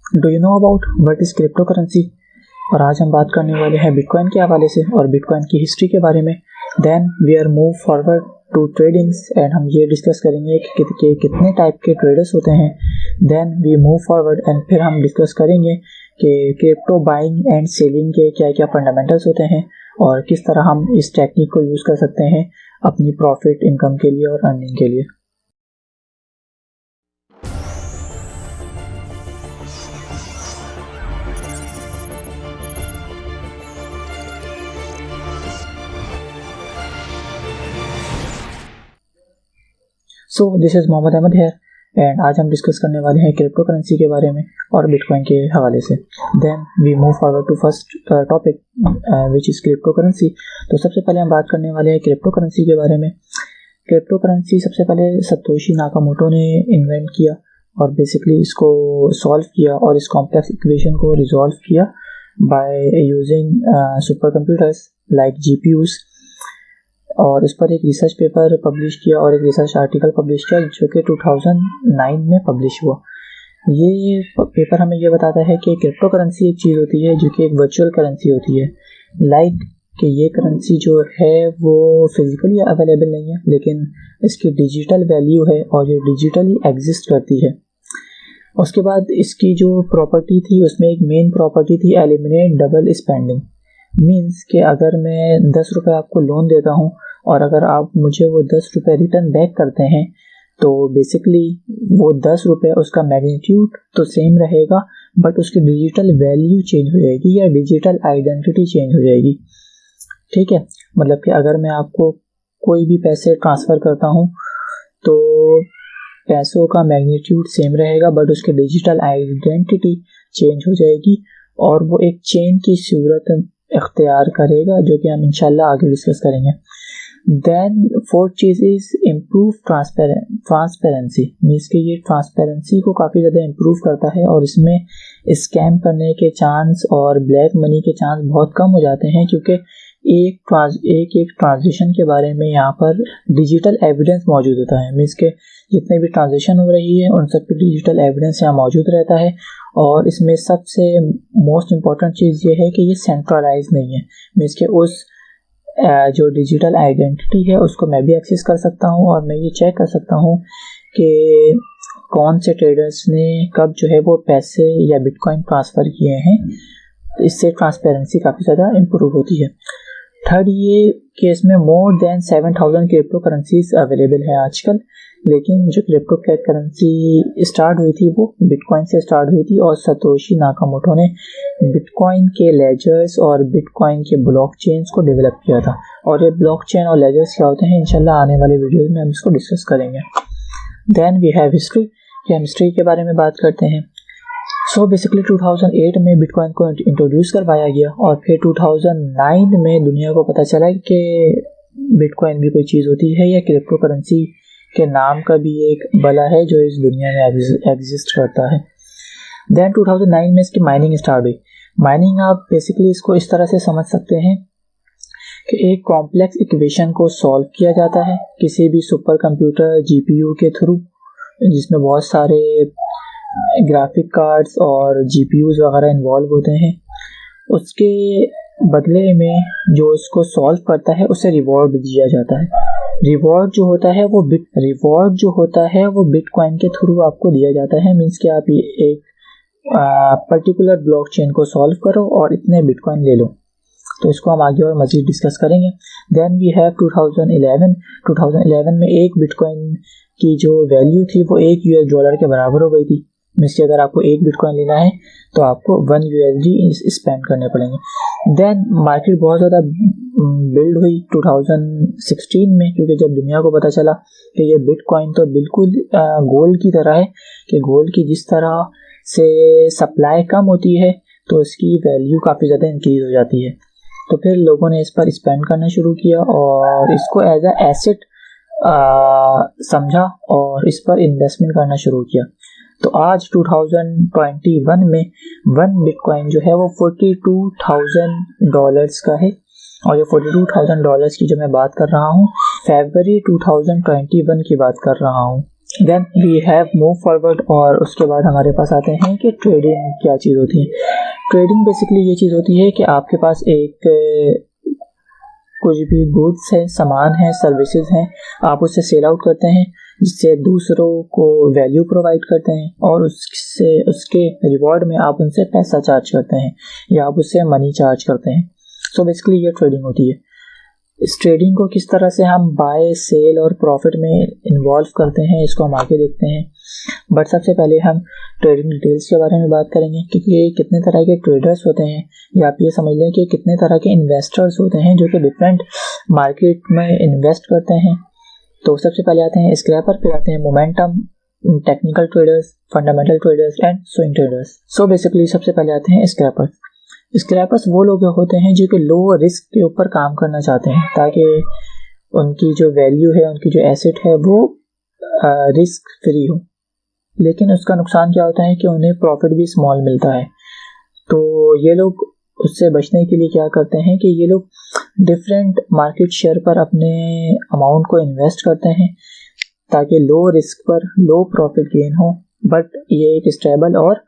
Do you know about what is crypto currency? और आज हम बात करने वाले हैं बिटकॉइन के हवाले से और बिटकॉइन की हिस्ट्री के बारे में। Then we are move forward to tradings and हम ये डिस्कस करेंगे कि कितने टाइप के ट्रेडर्स होते हैं। Then we move forward and फिर हम डिस्कस करेंगे कि क्रिप्टो बाइंग एंड सेलिंग के क्या क्या फंडामेंटल्स होते हैं और किस तरह हम इस टेक्निक को यूज़ कर सकते हैं अपनी प्रॉफिट इनकम के लिए और अर्निंग के लिए। So this is Mohammad Ahmed here and आज हम डिस्कस करने वाले हैं क्रिप्टो करेंसी के बारे में और बिटकॉइन के हवाले से। Then we move forward to first topic which is cryptocurrency. तो सबसे पहले हम बात करने वाले हैं क्रिप्टो करेंसी के बारे में। क्रिप्टो करेंसी सबसे पहले सतोशी नाकामोटो ने इन्वेंट किया और बेसिकली इसको सॉल्व किया और इस कॉम्प्लेक्स इक्वेशन को रिजॉल्व किया by using super computers like GPUs। और इस पर एक रिसर्च पेपर पब्लिश किया और एक रिसर्च आर्टिकल पब्लिश किया जो कि 2009 में पब्लिश हुआ। ये पेपर हमें ये बताता है कि क्रिप्टो करेंसी एक चीज़ होती है जो कि एक वर्चुअल करेंसी होती है। लाइक कि ये करेंसी जो है वो फिजिकली अवेलेबल नहीं है लेकिन इसकी डिजिटल वैल्यू है और ये डिजिटली एग्जिस्ट करती है। उसके बाद इसकी जो प्रॉपर्टी थी उसमें एक मेन प्रॉपर्टी थी एलिमिनेट डबल स्पेंडिंग। मीन्स कि अगर मैं 10 रुपये आपको लोन देता हूँ और अगर आप मुझे वो 10 रुपये रिटर्न बैक करते हैं तो बेसिकली वो 10 रुपये उसका मैग्नीट्यूड तो सेम रहेगा बट उसकी डिजिटल वैल्यू चेंज हो जाएगी या डिजिटल आइडेंटिटी चेंज हो जाएगी। ठीक है, मतलब कि अगर मैं आपको कोई भी पैसे ट्रांसफ़र करता हूँ तो पैसों का मैग्नीट्यूड सेम रहेगा बट उसकी डिजिटल आइडेंटिटी चेंज हो जाएगी और वो एक चेन की सूरत इख्तियार करेगा जो कि हम इंशाल्लाह आगे डिस्कस करेंगे। देन फोर्थ चीज़ इज़ इम्प्रूव ट्रांसपेरेंसी। मीन्स कि ये ट्रांसपेरेंसी को काफ़ी ज़्यादा इम्प्रूव करता है और इसमें स्कैम करने के चांस और ब्लैक मनी के चांस बहुत कम हो जाते हैं क्योंकि एक ट्रांजेक्शन के बारे में यहाँ पर डिजिटल एविडेंस मौजूद होता है। मीन्स के जितने भी ट्रांजेक्शन हो रही है उन सब की डिजिटल एविडेंस यहाँ मौजूद रहता है और इसमें सबसे मोस्ट इम्पॉर्टेंट चीज़ ये है कि ये सेंट्रलाइज नहीं है। मीन्स के उस जो डिजिटल आइडेंटिटी है उसको मैं भी एक्सेस कर सकता हूँ और मैं ये चेक कर सकता हूँ कि कौन से ट्रेडर्स ने कब जो है वो पैसे या बिटकॉइन ट्रांसफ़र किए हैं। इससे ट्रांसपेरेंसी काफ़ी ज़्यादा इम्प्रूव होती है। थर्ड ये कि इसमें more than 7000 crypto currencies available है आजकल, लेकिन जो क्रिप्टो करेंसी स्टार्ट हुई थी वो बिटकॉइन से स्टार्ट हुई थी और सतोशी नाकामोटो ने बिटकॉइन के लेजर्स और बिटकॉइन के ब्लॉकचेन्स को डेवलप किया था। और ये ब्लॉकचेन और लेजर्स क्या होते हैं इंशाल्लाह आने वाले वीडियोस में हम इसको डिस्कस करेंगे। देन वी हैव हिस्ट्री, कि हम हिस्ट्री के बारे में बात करते हैं। सो बेसिकली 2008 में बिटकॉइन को इंट्रोड्यूस करवाया गया और फिर 2009 में दुनिया को पता चला कि बिटकॉइन भी कोई चीज़ होती है या क्रिप्टो करेंसी के नाम का भी एक बला है जो इस दुनिया में एग्जिस्ट करता है। देन 2009 में इसकी माइनिंग स्टार्ट हुई। माइनिंग आप बेसिकली इसको इस तरह से समझ सकते हैं कि एक कॉम्प्लेक्स इक्वेशन को सॉल्व किया जाता है किसी भी सुपर कंप्यूटर GPU के थ्रू, जिसमें बहुत सारे ग्राफिक कार्ड्स और GPUs वगैरह इन्वॉल्व होते हैं। उसके बदले में जो उसको सॉल्व करता है उसे रिवॉर्ड दिया जाता है। रिवॉर्ड जो होता है वो बिटकॉइन के थ्रू आपको दिया जाता है। मीन्स कि आप एक पर्टिकुलर ब्लॉकचेन को सॉल्व करो और इतने बिटकॉइन ले लो। तो इसको हम आगे और मज़ीद डिस्कस करेंगे। देन वी हैव 2011 में एक बिटकॉइन की जो वैल्यू थी वो $1 के बराबर हो गई थी। मीन्स कि अगर आपको एक बिटकॉइन लेना है तो आपको $1 स्पेंड करने पड़ेंगे। देन मार्केट बहुत ज़्यादा बिल्ड हुई 2016 में, क्योंकि जब दुनिया को पता चला कि ये बिटकॉइन तो बिल्कुल गोल्ड की तरह है कि गोल्ड की जिस तरह से सप्लाई कम होती है तो इसकी वैल्यू काफ़ी ज़्यादा इंक्रीज हो जाती है। तो फिर लोगों ने इस पर स्पेंड करना शुरू किया और इसको एज अ एसेट समझा और इस पर इन्वेस्टमेंट करना शुरू किया। तो आज 2021 में 1 बिटकॉइन जो है वो $42,000 का है और ये $42,000 की जो मैं बात कर रहा हूँ फरवरी 2021 की बात कर रहा हूँ। Then we have move forward, और उसके बाद हमारे पास आते हैं कि ट्रेडिंग क्या चीज़ होती है। ट्रेडिंग बेसिकली ये चीज़ होती है कि आपके पास एक कुछ भी गुड्स है, सामान है, सर्विसेज हैं, आप उससे सेल आउट करते हैं जिससे दूसरों को वैल्यू प्रोवाइड करते हैं, और उसके रिवॉर्ड में आप उनसे पैसा चार्ज करते हैं या आप उससे मनी चार्ज करते हैं। सो बेसिकली ये ट्रेडिंग होती है। इस ट्रेडिंग को किस तरह से हम बाय, सेल और प्रॉफिट में इन्वॉल्व करते हैं, इसको हम आगे देखते हैं। बट सबसे पहले हम ट्रेडिंग डिटेल्स के बारे में बात करेंगे, क्योंकि कितने तरह के ट्रेडर्स होते हैं, या आप ये समझ लें कि कितने तरह के इन्वेस्टर्स होते हैं जो कि डिफरेंट मार्केट में इन्वेस्ट करते हैं। तो सबसे पहले आते हैं स्क्रैपर, पे आते हैं momentum, technical traders, fundamental traders and swing traders. So basically सबसे पहले आते हैं स्क्रैपर्स। स्क्रैपर्स वो लोग होते हैं जो कि लो रिस्क के ऊपर काम करना चाहते हैं, ताकि उनकी जो वैल्यू है, उनकी जो एसेट है वो रिस्क फ्री हो। लेकिन उसका नुकसान क्या होता है कि उन्हें प्रॉफिट भी स्मॉल मिलता है। तो ये लोग उससे बचने के लिए क्या करते हैं कि ये लोग डिफरेंट मार्केट शेयर पर अपने अमाउंट को इन्वेस्ट करते हैं, ताकि लो रिस्क पर लो प्रॉफिट गेन हो, बट ये एक स्टेबल और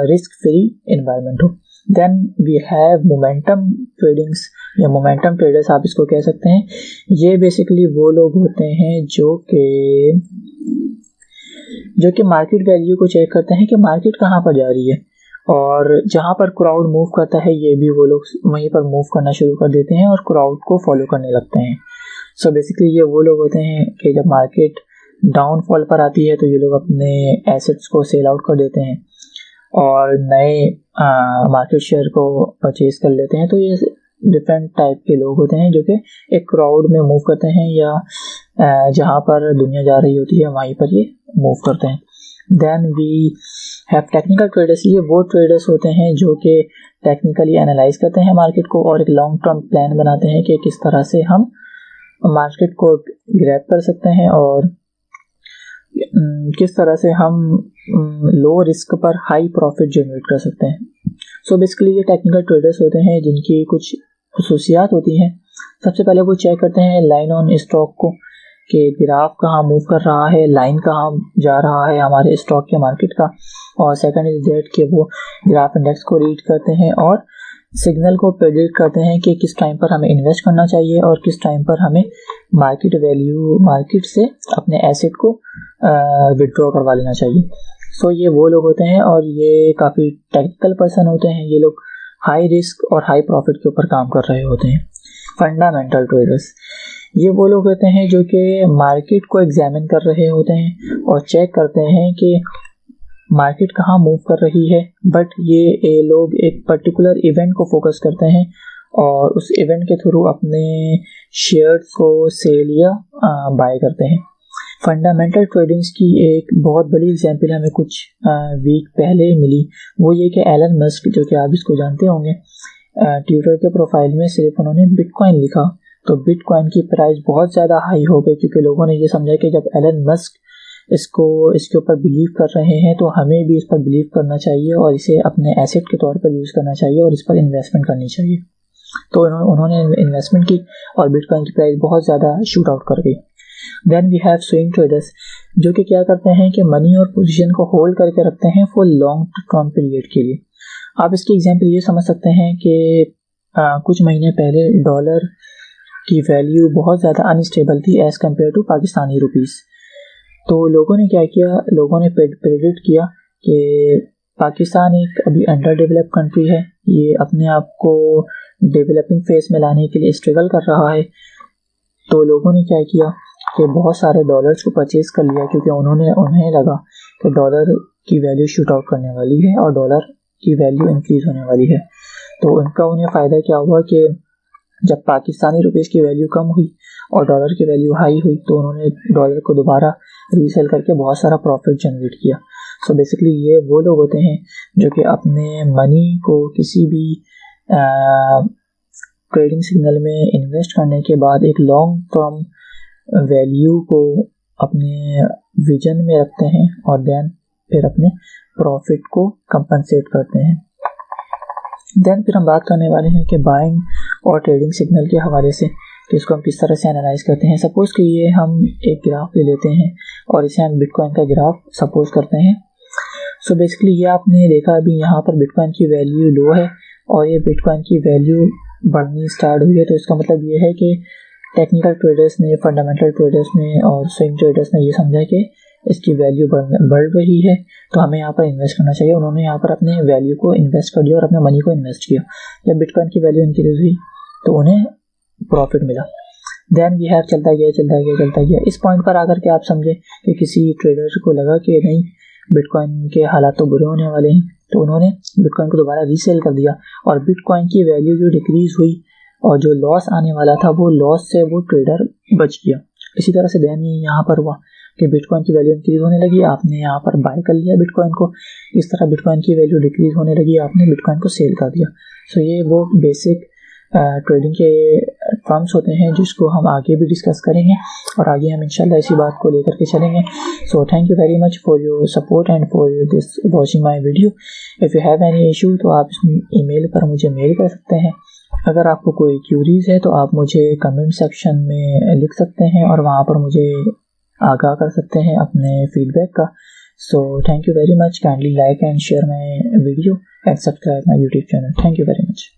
रिस्क फ्री एनवायरनमेंट हो। Then we have momentum tradings या मोमेंटम ट्रेडर्स आप इसको कह सकते हैं। ये बेसिकली वो लोग होते हैं जो कि मार्केट वैल्यू को चेक करते हैं कि मार्केट कहाँ पर जा रही है, और जहाँ पर क्राउड मूव करता है ये भी वो लोग वहीं पर मूव करना शुरू कर देते हैं और क्राउड को फॉलो करने लगते हैं। सो बेसिकली ये वो लोग होते हैं कि जब मार्केट डाउनफॉल पर आती है तो ये लोग अपने एसेट्स को सेल आउट कर देते हैं और नए मार्केट शेयर को परचेज कर लेते हैं। तो ये डिफरेंट टाइप के लोग होते हैं जो कि एक क्राउड में मूव करते हैं, या जहाँ पर दुनिया जा रही होती है वहीं पर ये मूव करते हैं। Then we have technical traders. ये वो ट्रेडर्स होते हैं जो कि टेक्निकली एनालाइज करते हैं मार्केट को और एक लॉन्ग टर्म प्लान बनाते हैं कि किस तरह से हम मार्केट को ग्रैब कर सकते हैं और किस तरह से हम लो रिस्क पर हाई प्रॉफिट जनरेट कर सकते हैं। सो बेसिकली ये टेक्निकल ट्रेडर्स होते हैं जिनकी कुछ खसूसियात होती हैं। सबसे पहले वो चेक करते हैं लाइन ऑन स्टॉक को, कि ग्राफ कहाँ मूव कर रहा है, लाइन कहाँ जा रहा है हमारे स्टॉक के मार्केट का। और सेकंड इज दैट कि वो ग्राफ इंडेक्स को रीड करते हैं और सिग्नल को प्रेडिक्ट करते हैं कि किस टाइम पर हमें इन्वेस्ट करना चाहिए और किस टाइम पर हमें मार्केट से अपने एसेट को विड्रॉ करवा लेना चाहिए। सो ये वो लोग होते हैं और ये काफ़ी टेक्निकल पर्सन होते हैं। ये लोग हाई रिस्क और हाई प्रॉफिट के ऊपर काम कर रहे होते हैं। फंडामेंटल ट्रेडर्स, ये वो लोग होते हैं जो कि मार्केट को एग्जामिन कर रहे होते हैं और चेक करते हैं कि मार्केट कहाँ मूव कर रही है, बट ये लोग एक पर्टिकुलर इवेंट को फोकस करते हैं और उस इवेंट के थ्रू अपने शेयर्स को सेल या बाय करते हैं। फंडामेंटल ट्रेडिंग्स की एक बहुत बड़ी एग्जांपल हमें कुछ वीक पहले मिली, वो ये कि एलन मस्क, जो कि आप इसको जानते होंगे, ट्विटर के प्रोफाइल में सिर्फ उन्होंने बिटकॉइन लिखा तो बिटकॉइन की प्राइस बहुत ज़्यादा हाई हो गई, क्योंकि लोगों ने ये समझा कि जब एलन मस्क इसके ऊपर बिलीव कर रहे हैं तो हमें भी इस पर बिलीव करना चाहिए और इसे अपने एसेट के तौर पर यूज़ करना चाहिए और इस पर इन्वेस्टमेंट करनी चाहिए। तो उन्होंने इन्वेस्टमेंट की और बिटकॉइन की प्राइस बहुत ज़्यादा शूट आउट कर गई। Then we have swing traders, जो कि क्या करते हैं कि मनी और पोजीशन को होल्ड करके रखते हैं फॉर लॉन्ग टर्म पीरियड के लिए। आप इसकी एग्जांपल ये समझ सकते हैं कि कुछ महीने पहले डॉलर की वैल्यू बहुत ज़्यादा अनस्टेबल थी as compare to Pakistani rupees. तो लोगों ने क्या किया, लोगों ने प्रेडिक्ट किया कि पाकिस्तान एक अभी अंडर डेवलप कंट्री है, ये अपने आप को डेवलपिंग फेज में लाने के लिए स्ट्रगल कर रहा है। तो लोगों ने क्या किया कि बहुत सारे डॉलर्स को परचेज कर लिया, क्योंकि उन्हें लगा कि डॉलर की वैल्यू शूट आउट करने वाली है और डॉलर की वैल्यू इंक्रीज होने वाली है। तो उन्हें फ़ायदा क्या हुआ कि जब पाकिस्तानी रुपीस की वैल्यू कम हुई और डॉलर की वैल्यू हाई हुई तो उन्होंने डॉलर को दोबारा रीसेल करके बहुत सारा प्रॉफिट जनरेट किया। सो बेसिकली ये वो लोग होते हैं जो कि अपने मनी को किसी भी ट्रेडिंग सिग्नल में इन्वेस्ट करने के बाद एक लॉन्ग टर्म वैल्यू को अपने विजन में रखते हैं और देन फिर अपने प्रॉफिट को कंपनसेट करते हैं। देन फिर हम बात करने वाले हैं कि बाइंग और ट्रेडिंग सिग्नल के हवाले से तो इसको हम किस तरह से एनालाइज करते हैं। सपोज कि ये हम एक ग्राफ ले लेते हैं और इसे हम बिटकॉइन का ग्राफ सपोज करते हैं। सो बेसिकली ये आपने देखा अभी यहाँ पर बिटकॉइन की वैल्यू लो है और ये बिटकॉइन की वैल्यू बढ़नी स्टार्ट हुई है। तो इसका मतलब ये है कि टेक्निकल ट्रेडर्स ने, फंडामेंटल ट्रेडर्स ने और स्विंग ट्रेडर्स ने ये समझा कि इसकी वैल्यू बढ़ रही है, तो हमें यहाँ पर इन्वेस्ट करना चाहिए। उन्होंने यहाँ पर अपने वैल्यू को इन्वेस्ट कर दिया और अपने मनी को इन्वेस्ट किया। जब बिटकॉइन की वैल्यू इंक्रीज हुई तो उन्हें प्रॉफिट मिला। देन वी हैव चलता गया। इस पॉइंट पर आकर के आप समझे कि किसी ट्रेडर को लगा कि नहीं, बिटकॉइन के हालात तो बुरे होने वाले हैं, तो उन्होंने बिटकॉइन को दोबारा रीसेल कर दिया और बिटकॉइन की वैल्यू जो डिक्रीज हुई और जो लॉस आने वाला था वो लॉस से वो ट्रेडर बच गया। इसी तरह से देन ये यहाँ पर हुआ कि बिटकॉइन की वैल्यू इंक्रीज होने लगी, आपने यहाँ पर बाय कर लिया बिटकॉइन को। इस तरह बिटकॉइन की वैल्यू डिक्रीज होने लगी, आपने बिटकॉइन को सेल कर दिया। सो ये वो बेसिक ट्रेडिंग के टर्म्स होते हैं जिसको हम आगे भी डिस्कस करेंगे और आगे हम इंशाल्लाह इसी बात को लेकर के चलेंगे। So thank you very much for your support and for this watching my video. If you have any issue तो आप ईमेल पर मुझे मेल कर सकते हैं। अगर आपको कोई क्यूरीज है तो आप मुझे कमेंट सेक्शन में लिख सकते हैं और वहाँ पर मुझे आगाह कर सकते हैं अपने फीडबैक का। So thank you very much. Kindly like and share my video and subscribe my YouTube channel. Thank you very much.